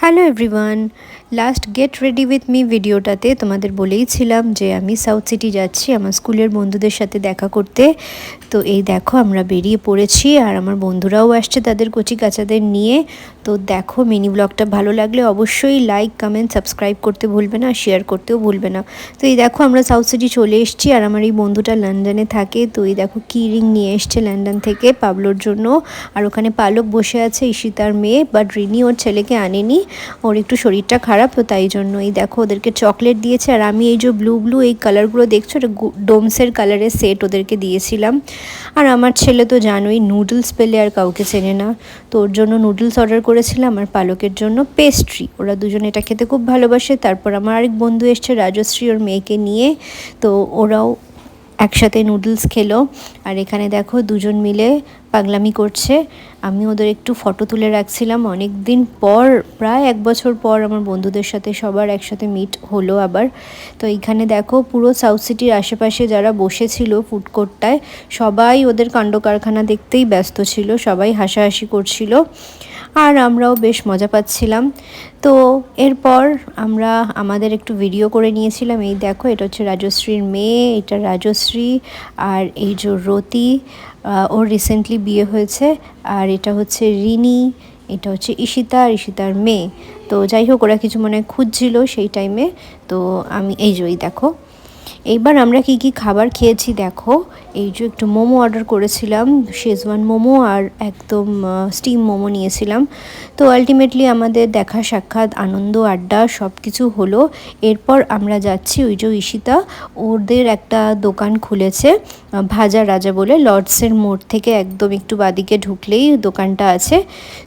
Hello everyone, last get ready with me ভিডিওটাতে তোমাদের বলেইছিলাম যে আমি সাউথ সিটি যাচ্ছি আমার স্কুলের বন্ধুদের সাথে দেখা করতে। তো এই দেখো আমরা বেরিয়ে পড়েছি আর আমার বন্ধুরাও আসছে তাদের কচি কাচাদের নিয়ে। তো দেখো মিনি ব্লগটা ভালো লাগলে অবশ্যই লাইক কমেন্ট সাবস্ক্রাইব করতে ভুলবে না, শেয়ার করতেও ভুলবে না। তো এই দেখো আমরা সাউথ সিটি চলে এসেছি আর আমার এই বন্ধুটা লন্ডনে থাকে। তো এই দেখো কি রিং নিয়ে এসছে লন্ডন থেকে পাবলোর জন্য। আর ওখানে পালক বসে আছে ঈশিতার মেয়ে, বাট রিনি ওর ছেলেকে আনেনি, ওর একটু শরীরটা খারাপ, তো তাই জন্য এই দেখো ওদেরকে চকলেট দিয়েছে। আর আমি এই যে ব্লু ব্লু এই কালারগুলো দেখছো, এটা ডোমসের কালারের সেট ওদেরকে দিয়েছিলাম। আর আমার ছেলে তো জানোই নুডলস পেলে আর কাউকে চেনে না, তো ওর জন্য নুডলস অর্ডার করেছিলাম আর পালকের জন্য পেস্ট্রি। ওরা দুজনে এটা খেতে খুব ভালোবাসে। তারপর আমার আরেক বন্ধু এসছে রাজশ্রী, ওর মেয়েকে নিয়ে, তো ওরাও একসাথে নুডলস খেলো। আর এখানে দেখো দুজন মিলে পাগলামি করছে। আমি ওদের একটু ফটো তুলে রাখছিলাম, অনেক দিন পর, প্রায় 1 বছর পর আমার বন্ধুদের সাথে সবার একসাথে মিট হলো আবার। তো এইখানে দেখো পুরো সাউথ সিটির আশেপাশে যারা বসেছিল ফুড কোর্টটায় সবাই ওদের কাণ্ড কারখানা দেখতেই ব্যস্ত ছিল, সবাই হাসাহাসি করছিল আর আমরাও বেশ মজা পাচ্ছিলাম। তো এরপর আমরা আমাদের একটু ভিডিও করে নিয়েছিলাম। এই দেখো এটা হচ্ছে রাজশ্রীর মেয়ে, এটা রাজশ্রী, আর এই যে রতি, ওর রিসেন্টলি বিয়ে হয়েছে। আর এটা হচ্ছে রিনি, এটা হচ্ছে ঈশিতা আর ঈশিতার মেয়ে। তো যাই হোক ওরা কিছু মনে খুঁজছিল সেই টাইমে। তো আমি এই যে দেখো এইবার আমরা কি কি খাবার খেয়েছি দেখো। এই যে একটু মোমো অর্ডার করেছিলাম, শেজওয়ান মোমো, আর একদম স্টিম মোমো নিয়েছিলাম। তো আলটিমেটলি আমাদের দেখা সাক্ষাৎ আনন্দ আড্ডা সব কিছু হলো। এরপর আমরা যাচ্ছি ওই যে ঈশিতা ওদের একটা দোকান খুলেছে ভাজা রাজা বলে, লর্ডসের মোড় থেকে একদম একটু বাদিকে ঢুকলেই দোকানটা আছে।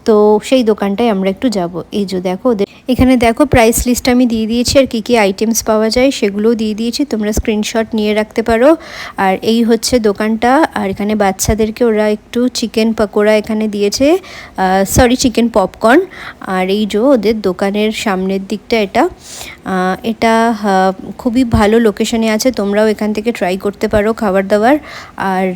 তো সেই দোকানটায় আমরা একটু যাব। এই যে দেখো ওদের এখানে দেখো প্রাইস লিস্ট আমি দিয়ে দিয়েছি আর কী কী আইটেমস পাওয়া যায় সেগুলোও দিয়ে দিয়েছি, তোমরা স্ক্রিনশট নিয়ে রাখতে পারো। আর এই হচ্ছে দোকানটা। আর এখানে বাচ্চাদেরকে ওরা একটু চিকেন পকোড়া এখানে দিয়েছে, চিকেন পপকর্ন। আর এই যে ওদের দোকানের সামনের দিকটা এটা খুবই ভালো লোকেশনে আছে, তোমরাও এখান থেকে ট্রাই করতে পারো খাবার দাবার। আর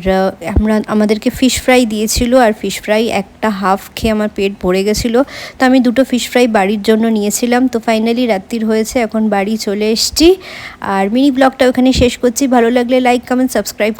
আমাদেরকে ফিশ ফ্রাই দিয়েছিল, আর ফিশ ফ্রাই একটা হাফ খেয়ে আমার পেট ভরে গেছিলো, তো আমি 2টো ফিশ ফ্রাই বাড়ির জন্য নিয়েছিলাম। তো ফাইনালি রাত্রির হয়েছে, এখন বাড়ি চলে এসেছি। আর মিনি ব্লগটা ওখানে শেষ করছি। ভালো লাগলে লাইক কমেন্ট সাবস্ক্রাইব